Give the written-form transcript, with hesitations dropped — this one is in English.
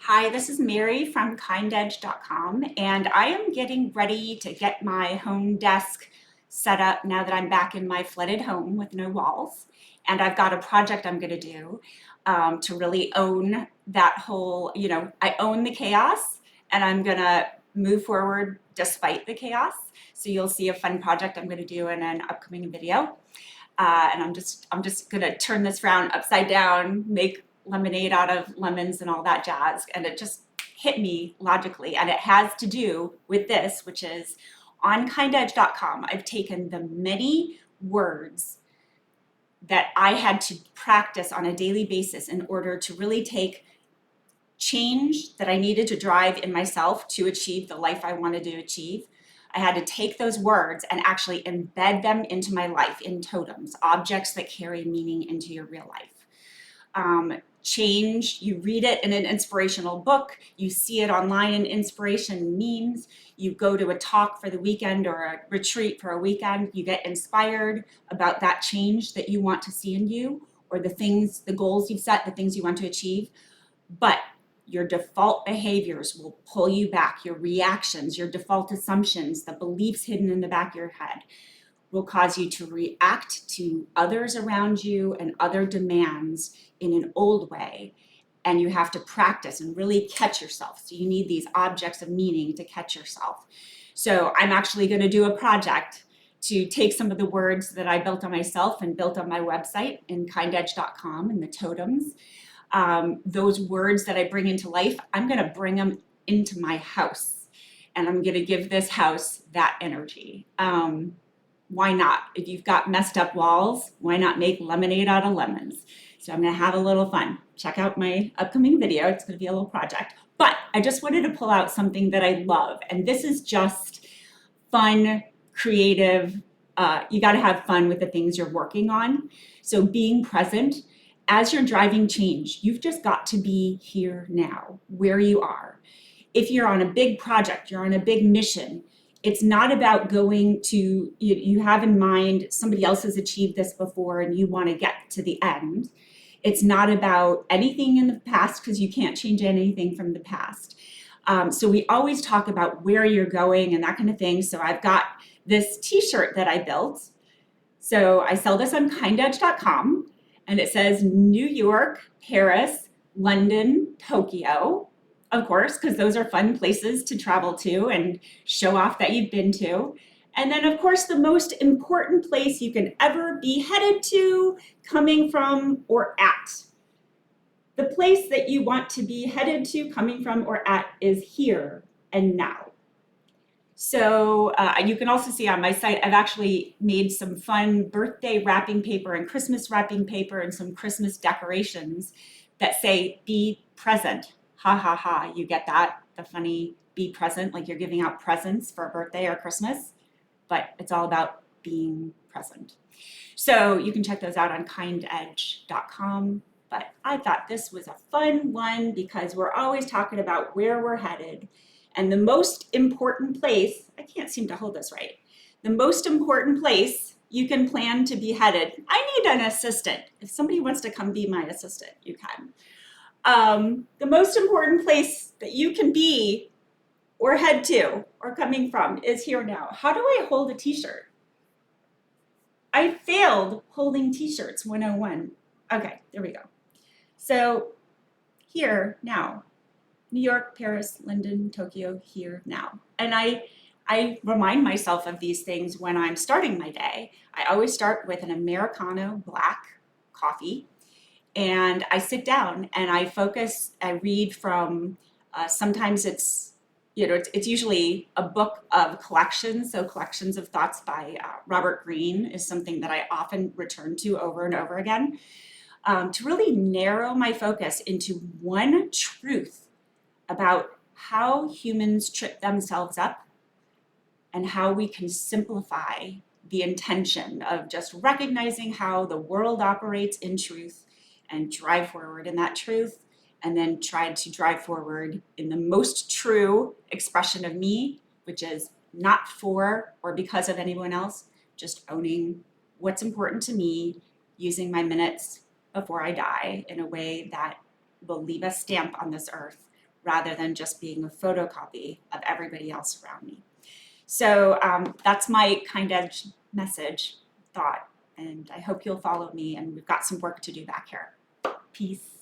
Hi, this is Mary from KindEdge.com, and I am getting ready to get my home desk set up now that I'm back in my flooded home with no walls. And I've got a project I'm going to do to really own that whole, I own the chaos and I'm going to move forward despite the chaos. So you'll see a fun project I'm going to do in an upcoming video. And I'm just gonna turn this round upside down, make lemonade out of lemons and all that jazz. And it just hit me logically. And it has to do with this, which is on KindEdge.com, I've taken the many words that I had to practice on a daily basis in order to really take change that I needed to drive in myself to achieve the life I wanted to achieve. I had to take those words and actually embed them into my life in totems, objects that carry meaning into your real life. Change, you read it in an inspirational book, you see it online in inspiration memes, you go to a talk for the weekend or a retreat for a weekend, you get inspired about that change that you want to see in you, or the things, the goals you've set, the things you want to achieve. But your default behaviors will pull you back. Your reactions, your default assumptions, the beliefs hidden in the back of your head will cause you to react to others around you and other demands in an old way. And you have to practice and really catch yourself. So you need these objects of meaning to catch yourself. So I'm actually going to do a project to take some of the words that I built on myself and built on my website in kindedge.com and the totems. Those words that I bring into life, I'm going to bring them into my house, and I'm going to give this house that energy. Why not? If you've got messed up walls, why not make lemonade out of lemons? So I'm going to have a little fun. Check out my upcoming video. It's going to be a little project. But I just wanted to pull out something that I love. And this is just fun, creative. You got to have fun with the things you're working on. So being present. As you're driving change, you've just got to be here now, where you are. If you're on a big project, you're on a big mission, it's not about going to, you have in mind somebody else has achieved this before and you want to get to the end. It's not about anything in the past because you can't change anything from the past. So we always talk about where you're going and that kind of thing. So I've got this t-shirt that I built. So I sell this on kindedge.com. And it says New York, Paris, London, Tokyo, of course, because those are fun places to travel to and show off that you've been to. And then, of course, the most important place you can ever be headed to, coming from, or at. The place that you want to be headed to, coming from, or at is here and now. So you can also see on my site, I've actually made some fun birthday wrapping paper and Christmas wrapping paper and some Christmas decorations that say, be present. Ha ha ha, you get that? The funny be present, like you're giving out presents for a birthday or Christmas, but it's all about being present. So you can check those out on kindedge.com. But I thought this was a fun one because we're always talking about where we're headed. And the most important place, I can't seem to hold this right. The most important place you can plan to be headed. I need an assistant. If somebody wants to come be my assistant, you can. The most important place that you can be or head to or coming from is here now. How do I hold a t-shirt? I failed holding t-shirts 101. Okay, there we go. So here now. New York, Paris, London, Tokyo, here now. And I remind myself of these things when I'm starting my day. I always start with an Americano black coffee, and I sit down and I focus. I read from, sometimes it's usually a book of collections. So collections of thoughts by Robert Greene is something that I often return to over and over again, to really narrow my focus into one truth about how humans trip themselves up and how we can simplify the intention of just recognizing how the world operates in truth and drive forward in that truth, and then try to drive forward in the most true expression of me, which is not for or because of anyone else, just owning what's important to me, using my minutes before I die in a way that will leave a stamp on this earth rather than just being a photocopy of everybody else around me. So that's my KindEdge message, thought, and I hope you'll follow me, and we've got some work to do back here. Peace.